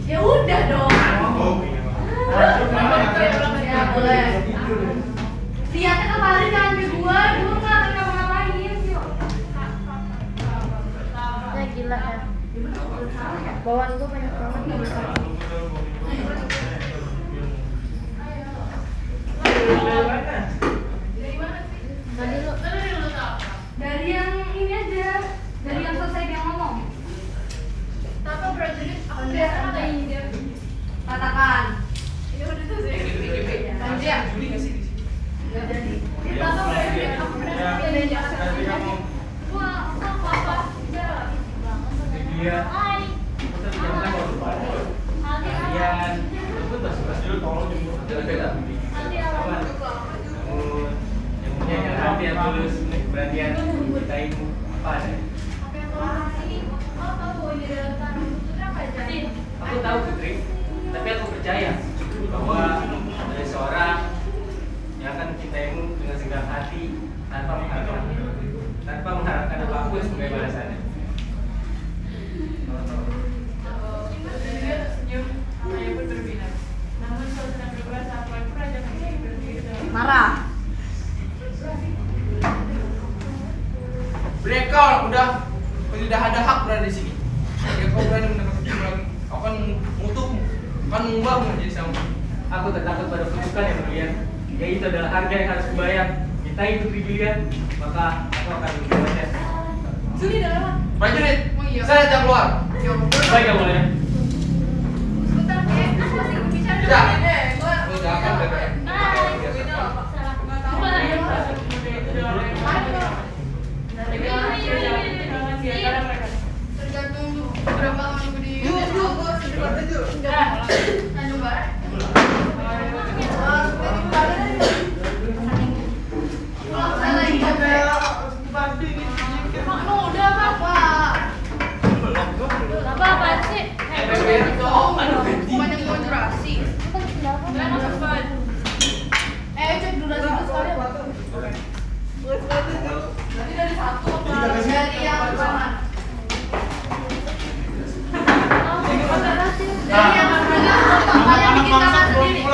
Speaker 1: Ya udah dong. Ya boleh. Lihatnya kemarin jangan ke gua nggak akan ngapa-ngapain. Yuk.
Speaker 10: ya gila ya. Bawaan gua banyak banget.
Speaker 4: Dari mana sih?
Speaker 10: Tadi lu
Speaker 4: Dari lu tahu.
Speaker 1: Dari yang ini aja. Dari yang selesai dia ngomong.
Speaker 4: Tanpa prajurit, aku merasakan apa yang ingin dia.
Speaker 1: Katakan.
Speaker 4: Ini udah tuh sih.
Speaker 1: Lanjut.
Speaker 3: Juli nggak sih di sini?
Speaker 1: Nggak jadi.
Speaker 4: Tanpa prajurit, aku merasakan apa yang ingin dia.
Speaker 9: Nanti kamu
Speaker 4: Wah, apa? Bicara.
Speaker 2: Dia.
Speaker 10: hai.
Speaker 2: Kita bicara kalau lupa. Kalian. Betul
Speaker 9: Dulu tolong jemput.
Speaker 2: beda.
Speaker 10: Nanti apa?
Speaker 2: Yang punya hati yang tulus, keberanian, kita itu apa ada?
Speaker 4: Apa yang kau lakukan ini? Kau tahu bahwa ini adalah tanah putra kerajaan.
Speaker 2: Aku tahu Putri, tapi aku percaya bahwa ada seorang yang akan mencintaimu dengan segala hati tanpa mengharapkan apapun sebagai balasannya.
Speaker 5: Dia tersenyum, matanya pun berbinar. Namun suasana berubah saat Tuan Raja Mesir berdiri dalam
Speaker 1: Marah.
Speaker 3: Mereka udah tidak ada hak berada di sini. Jika kau berani mendekati lagi, aku akan mengutukmu, akan mengubahmu menjadi sama.
Speaker 2: Aku tertakut pada kutukan yang mulia, yaitu adalah harga yang harus kubayar. Kita itu Julian, maka aku akan membebasnya.
Speaker 4: Juli dalam apa?
Speaker 3: Prajurit,
Speaker 4: Oh iya.
Speaker 3: saya datang keluar.
Speaker 2: Baik ya boleh.
Speaker 4: Sebentar, aku masih berbicara
Speaker 3: Tidak.
Speaker 4: dengan dia.
Speaker 3: Oh, jangan kan mereka.
Speaker 4: Tergantung berapa lama ibu di Tanjung Barat.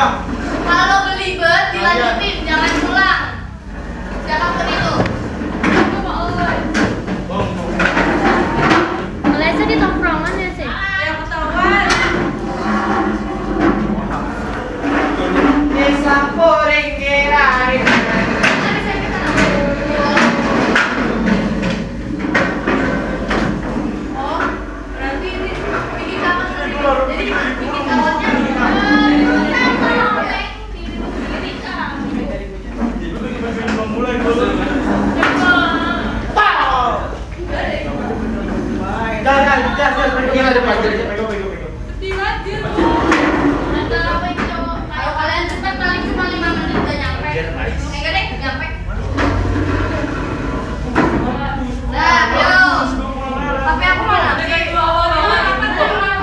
Speaker 8: pulang.
Speaker 1: Kalau belibet dilanjutin, jangan pulang. Siapapun itu.
Speaker 10: Malaysia di tongkrongan ya sih.
Speaker 5: Yang ketahuan.
Speaker 3: Esa porengerari.
Speaker 1: Oh, berarti ini bikin kamar sendiri. Jadi bikin kamarnya
Speaker 2: Mulai dulu.
Speaker 3: Gila depan, jadi
Speaker 8: Pegang.
Speaker 5: Sedih banget lu.
Speaker 1: Kalau kalian cepat paling cuma 5 menit udah nyampe. Enggak deh, nyampe. Nah, yuk. Tapi aku mana?
Speaker 5: Dengan dua awal banget.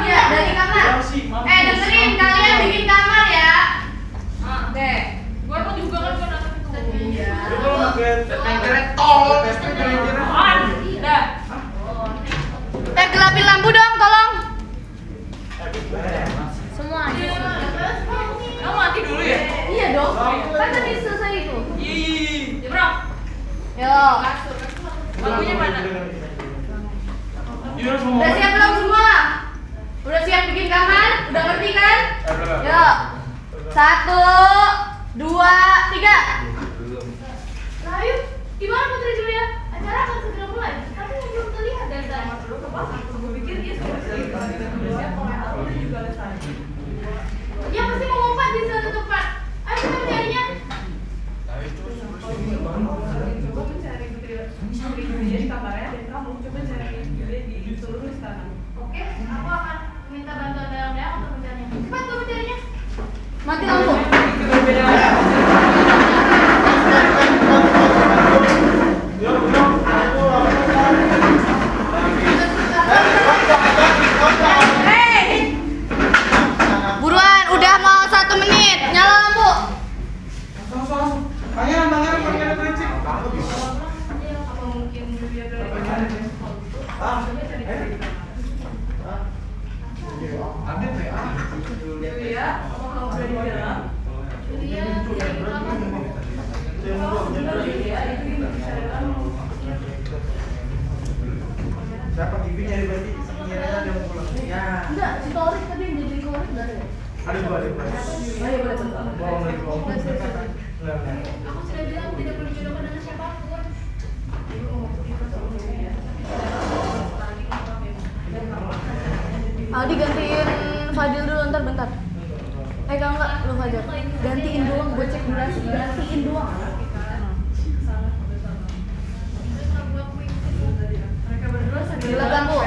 Speaker 1: Iya, dari kamar. Dengerin, kalian bikin kamar ya.
Speaker 5: Oke. Gua kan juga kan pernah
Speaker 1: Iya.
Speaker 3: keren tolol.
Speaker 5: Dah.
Speaker 1: Gelapin lampu dong, tolong.
Speaker 10: Semua aja.
Speaker 5: Kamu mati dulu ya?
Speaker 1: Iya dong. Kan tadi selesai itu.
Speaker 5: Iya. Bro.
Speaker 1: Yo.
Speaker 5: Lagunya mana?
Speaker 1: Udah siap belum semua? Udah siap bikin kamar? Udah ngerti kan? Yuk. 1, 2, 3. Nah, yuk. Gimana Putri Julia? Acara akan segera mulai. Tapi belum terlihat dari tadi.
Speaker 5: Gue pikir dia sudah siap kalau aku juga selesai.
Speaker 1: Dia pasti mau ngumpat di suatu tempat. Ayo kita mencarinya.
Speaker 5: Coba mencari Putri Julia di kamarnya dan kamu coba cari Julia di seluruh istana.
Speaker 1: Oke, aku akan minta bantuan dalamnya untuk mencarinya. Cepat tuh mencarinya. Mati lampu. Buruan, udah mau 1 menit. Nyala lampu.
Speaker 8: Pangeran prinsip.
Speaker 5: Apa mungkin Julia berada di Julia, apa kamu berada di dalam?
Speaker 1: Julia, jadi lama.
Speaker 5: Julia, itu di dalam.
Speaker 8: Siapa giving nyari berarti sekiranya dia mau pulang. Ya.
Speaker 1: Enggak, si Torik tadi yang jadi Torik enggak ada.
Speaker 8: Ada dua.
Speaker 1: Ayo boleh bentar.
Speaker 8: Bohong.
Speaker 1: Aku sudah bilang tidak perlu jodohkan dengan siapapun. Aldi gantiin Fadil dulu bentar. Enggak, lu Fadil. Gantiin doang, gue cek durasi. Gantiin doang.
Speaker 5: Mereka berdua sambil
Speaker 1: Silakan Bu.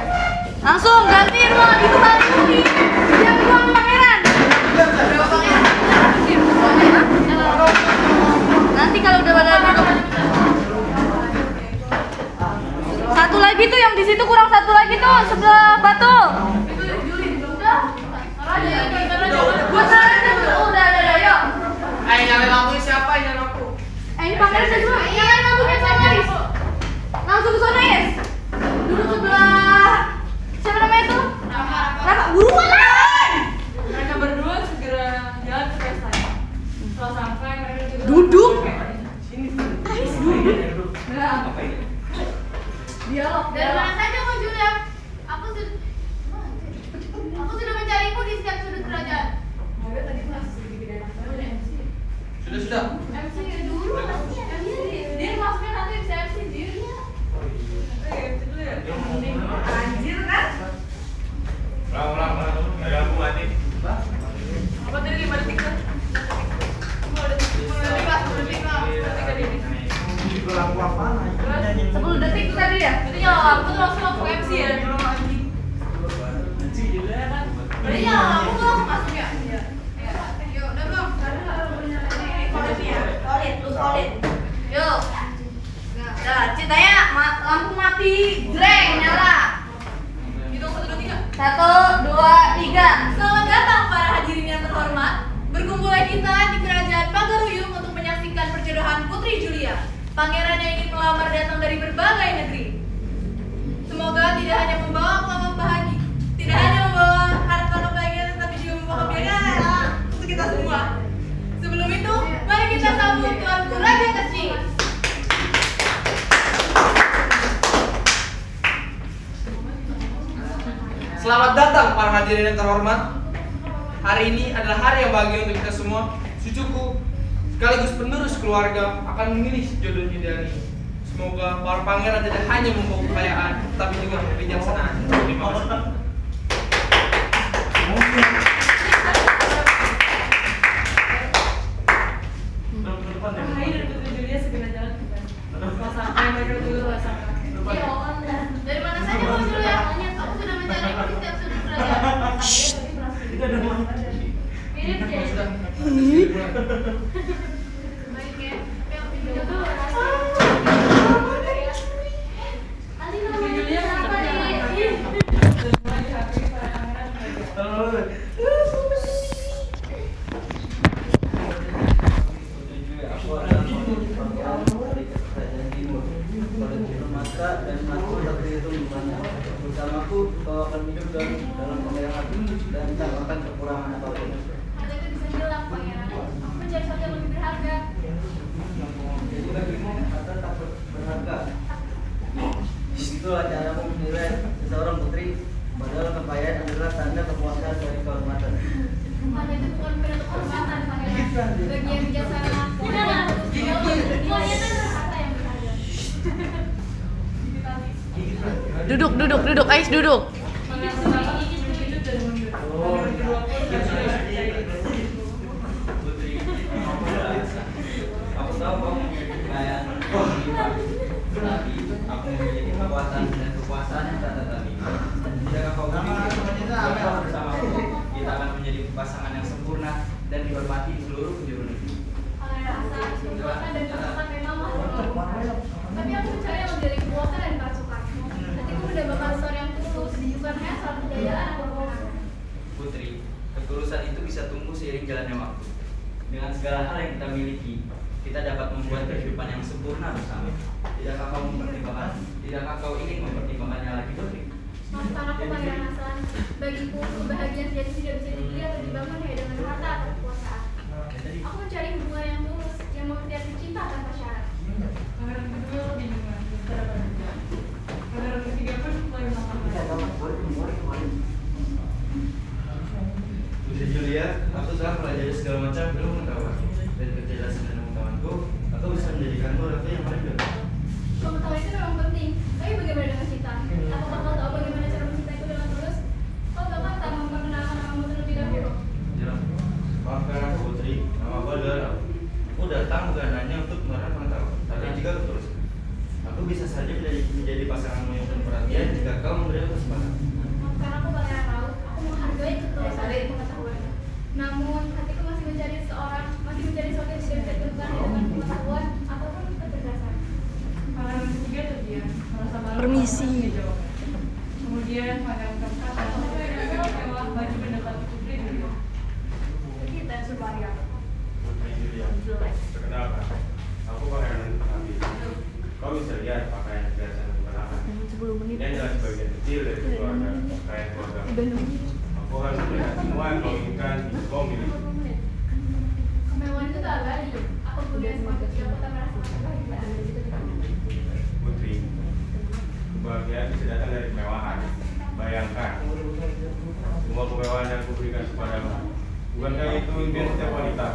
Speaker 1: Langsung gantiin doang, itu baru nih. Yang doang pangeran. Berapa pangeran? Nanti kalau udah pada duduk. Satu lagi tuh yang di situ kurang satu lagi tuh sebelah batu. Udah, yuk.
Speaker 3: Ayo nyalain lampu siapa yang nyalain lampu?
Speaker 1: Ini pangeran udah semua. Nyalain lampunya sama Riz. Langsung ke sana, Yes. Duduk sebelah. Siapa namanya itu? Raka, buruan!
Speaker 5: Mereka berdua segera jalan ke pesta. Setelah sampai mereka juga
Speaker 1: Duduk.
Speaker 5: Ais duduk. Nah,
Speaker 1: Dialog. Dari mana saja kau Julia? Aku sudah mencarimu di setiap sudut kerajaan.
Speaker 5: Moga tadi masih bikin enak banget MC.
Speaker 3: Sudah.
Speaker 1: MC dulu MC.
Speaker 5: Dia maksudnya nanti bisa MC dia. Oke, MC dulu ya. Anjir kan?
Speaker 9: Ulang. Ada lampu mati.
Speaker 5: Apa tadi 5 detik kan? 10 detik. 10 detik lah. 10 detik ini.
Speaker 8: Itu lampu apa?
Speaker 1: 10 detik tuh tadi ya?
Speaker 5: Jadi nyala lampu tuh langsung masuk MC ya.
Speaker 1: Berarti nyala lampu tuh langsung masuk ya?
Speaker 5: Iya.
Speaker 1: Yuk, udah belum?
Speaker 5: Solid.
Speaker 1: Yuk. Nah, ceritanya lampu mati, jreng, nyala.
Speaker 5: Hitung 1, 2, 3.
Speaker 1: 1, 2, 3.
Speaker 4: Selamat datang para hadirin yang terhormat. Berkumpullah kita di kerajaan Pagaruyung untuk menyaksikan perjodohan Putri Julia, pangeran yang ingin melamar datang dari berbagai negeri. Semoga tidak hanya membawa kabar bahagia, tidak hanya membawa harta kebahagiaan, tetapi juga membawa kebahagiaan untuk kita semua.
Speaker 3: Selamat datang para hadirin yang terhormat. Hari ini adalah hari yang bahagia untuk kita semua. Cucuku sekaligus penerus keluarga akan memilih jodohnya di hari ini. Semoga para pangeran tidak hanya membawa kekayaan, tapi juga kebijaksanaan. Terima kasih.
Speaker 5: Rahayu dan Putri Julia segera jalan ke depan. Kalau sampai mereka dulu rasakan.
Speaker 1: Dari mana saja kamu Julia? Aku sudah mencari di setiap sudut kerajaan.
Speaker 2: Kita udah mau.
Speaker 1: Mirip deh.
Speaker 3: Sudah.
Speaker 1: Baik ya. Tapi aku juga
Speaker 5: Putri Julia
Speaker 1: siapa nih?
Speaker 5: dan mulai dihakimi para pangeran kerajaan.
Speaker 11: Aku adalah dari kerajaan timur. Pada timur mata dan aku tak terhitung jumlahnya. Bersamaku kau akan hidup dalam kemewahan dan tak akan kekurangan apapun.
Speaker 1: Hatiku bisa hilang, pangeran. Aku mencari sesuatu yang lebih berharga.
Speaker 11: Jadi bagimu harta tak berharga. Begitulah caramu menilai seseorang putri. Padahal kekayaan adalah tanda kepuasan dari kehormatan.
Speaker 1: Harta itu bukan benda kehormatan, pangeran. Bagian bijaksana. Semuanya itu adalah harta yang berharga.
Speaker 10: Duduk, Ais duduk.
Speaker 5: Pangeran pertama terkejut dan mundur. Pangeran kedua pun sudah percaya.
Speaker 11: Putri, aku tahu kamu memiliki kekayaan, tapi aku memiliki kekuatan dan kekuasaan yang tak tertandingi. Jika kau berpikir bersama bersamaku, kita akan menjadi pasangan yang sempurna dan dihormati di seluruh penjuru negeri.
Speaker 1: Pangeran rasa, kekuatan dan pasukan memang mahal. Tapi aku mencari yang lebih dari kekuatan dan pasukan. Hatiku mendambakan seorang yang tulus, bukan hanya soal kejayaan atau kewenangan.
Speaker 11: Putri, ketulusan itu bisa tumbuh seiring jalannya waktu. Dengan segala hal yang kita miliki, kita dapat membuat kehidupan yang sempurna bersama. Tidakkah kau ingin mempertimbangkannya lagi, Putri?
Speaker 1: Maafkan aku, Pangeran Hasan. Bagiku, kebahagiaan sejati tidak bisa dibeli atau dibangun hanya dengan harta atau kekuasaan. Aku mencari hubungan yang tulus, yang mengerti arti cinta tanpa syarat.
Speaker 5: Pangeran kedua lebih bingungan, tidak dapat menjawab. Pangeran ketiga pun mulai melakukan.
Speaker 7: Putri Julia, aku telah pelajari segala macam ilmu pengetahuan. Dari kecerdasan dan pengetahuanku, aku bisa menjadikanmu ratu yang paling baik.
Speaker 1: Pengetahuan itu memang penting, tapi bagaimana dengan cinta? Apakah kau tahu bagaimana cara mencintaiku dengan tulus? Kau bahkan tak memperkenalkan namamu terlebih dahulu.
Speaker 7: Ya, maafkan aku Putri, nama aku adalah Rau. Aku datang bukan hanya untuk menerang pengetahuan, tapi juga ketulusan. Aku bisa saja menjadi pasanganmu yang penuh perhatian jika kau memberi aku kesempatan.
Speaker 1: Maafkan aku, Pangeran Rau. Aku menghargai ketulusan dan pengetahuan. Namun, hatiku masih mencari sesuatu yang tidak bisa ditentukan dengan pengetahuan ataupun kecerdasan.
Speaker 5: Pangeran ketiga terdiam, merasa malu.
Speaker 10: Permisi.
Speaker 5: Dijawab. Kemudian pangeran keempat datang dengan mewah baju mendekati Putri Julia.
Speaker 1: Kita Subaria.
Speaker 9: Putri Julia, perkenalkan, aku Pangeran Nabi. Kau bisa lihat pakaian biasa dan kemewahan.
Speaker 10: 10 menit.
Speaker 9: Ini adalah sebagian kecil dari keluarga, pakaian keluarga. Aku harus melihat semua yang kau inginkan di kau miliki.
Speaker 1: Kemewahan itu tak abadi. Aku punya semua kecil, aku tak merasakan kebahagiaan.
Speaker 9: Putri, kebahagiaan bisa datang dari kemewahan. Bayangkan, semua kemewahan yang kuberikan kepadamu. Bukankah itu impian setiap wanita?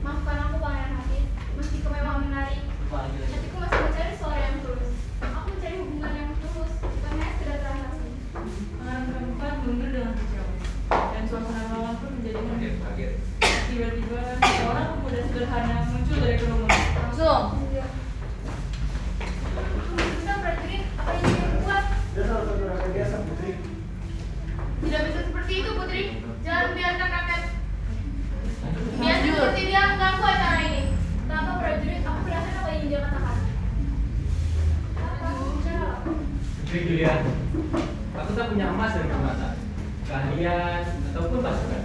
Speaker 1: Maafkan aku, Pangeran Hafiz. Meski kemewahan menarik, hatiku masih mencari seorang yang tulus. Aku mencari hubungan yang tulus, bukan hanya sekedar transaksi.
Speaker 5: Pangeran keempat mundur dengan kecewa, dan suasana ruangan pun menjadi hening. Tiba-tiba seorang pemuda sederhana muncul dari kerumunan.
Speaker 10: Langsung.
Speaker 1: Kita prajurit, apa yang ingin buat? Tidak bisa seperti itu, Putri. Jangan biarkan kakek. Biar seperti dia mengganggu acara ini. Tanpa prajurit, aku merasakan apa yang ingin dia katakan.
Speaker 2: Putri Julia, aku tak punya emas dan permata, keahlian ataupun pasukan.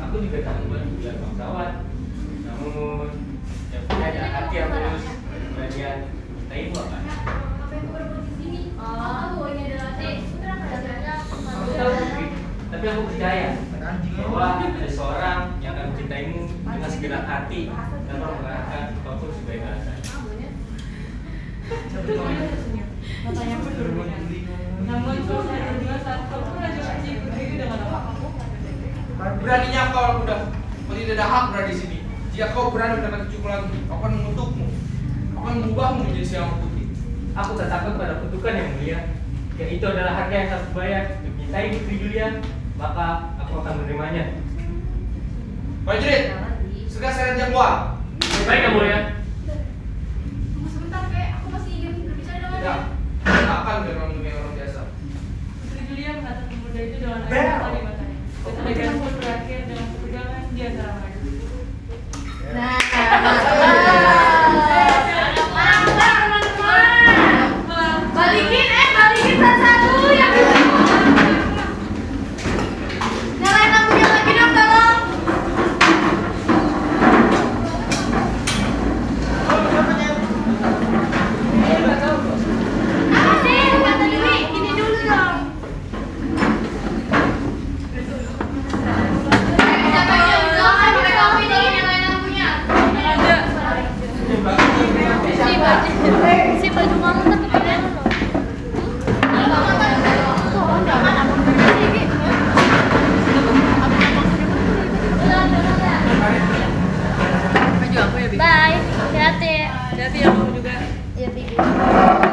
Speaker 2: Aku juga tak membuat bulan bangsawan. Namun, yang punya hati yang tulus, kebahagiaan, taimu apa?
Speaker 1: Apa yang aku berbuat di sini? Aku ini adalah putra kerajaan.
Speaker 2: Aku tahu Putri, tapi aku percaya bahwa ada seorang yang akan mencintaimu dengan segenap hati tanpa mengharapkan apapun sebagai alasan.
Speaker 5: Putri Julia tersenyum, matanya pun berbinar. Namun suasana dua saat kau pun raja kecil berdiri dengan apa?
Speaker 3: Beraninya kau anak muda. Kau tidak ada hak berada di sini. Jika kau berani mendekat cucuku lagi, aku akan mengutukmu. Aku akan mengubahmu menjadi siang putih.
Speaker 2: Aku tak takut pada kutukan yang mulia. Yang itu adalah harga yang harus bayar untuk mencintai Putri Julia, maka aku akan menerimanya.
Speaker 3: Prajurit, segera seret dia keluar.
Speaker 2: Baik yang mulia.
Speaker 4: Tunggu sebentar, Kek. Aku masih ingin berbicara dengan
Speaker 3: Tidak,
Speaker 4: dia.
Speaker 3: tidak akan biar kamu kayak orang biasa.
Speaker 5: Putri Julia menatap pemuda itu dengan air mata di matanya. Ketegangan pun berakhir dengan ketegangan di antara mereka.
Speaker 4: Balikin satu-satu yang nyalain lampunya lagi dong, tolong. Apa sih? Kata Dewi, gini dulu dong. Siapa yang bilang pakai kopi nih nyalain lampunya?
Speaker 10: Si baju kamu tapi keren loh. Bye, hati-hati.
Speaker 5: Hati-hati ya kamu juga.
Speaker 10: Ya, Bibi.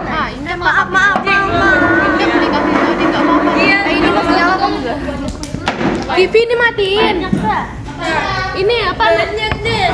Speaker 10: Ah, ini maaf. Ini beli kopi tadi nggak apa-apa. Iya, ini masih nyala kamu nggak? TV ini matiin. Ini apa? Banyak deh.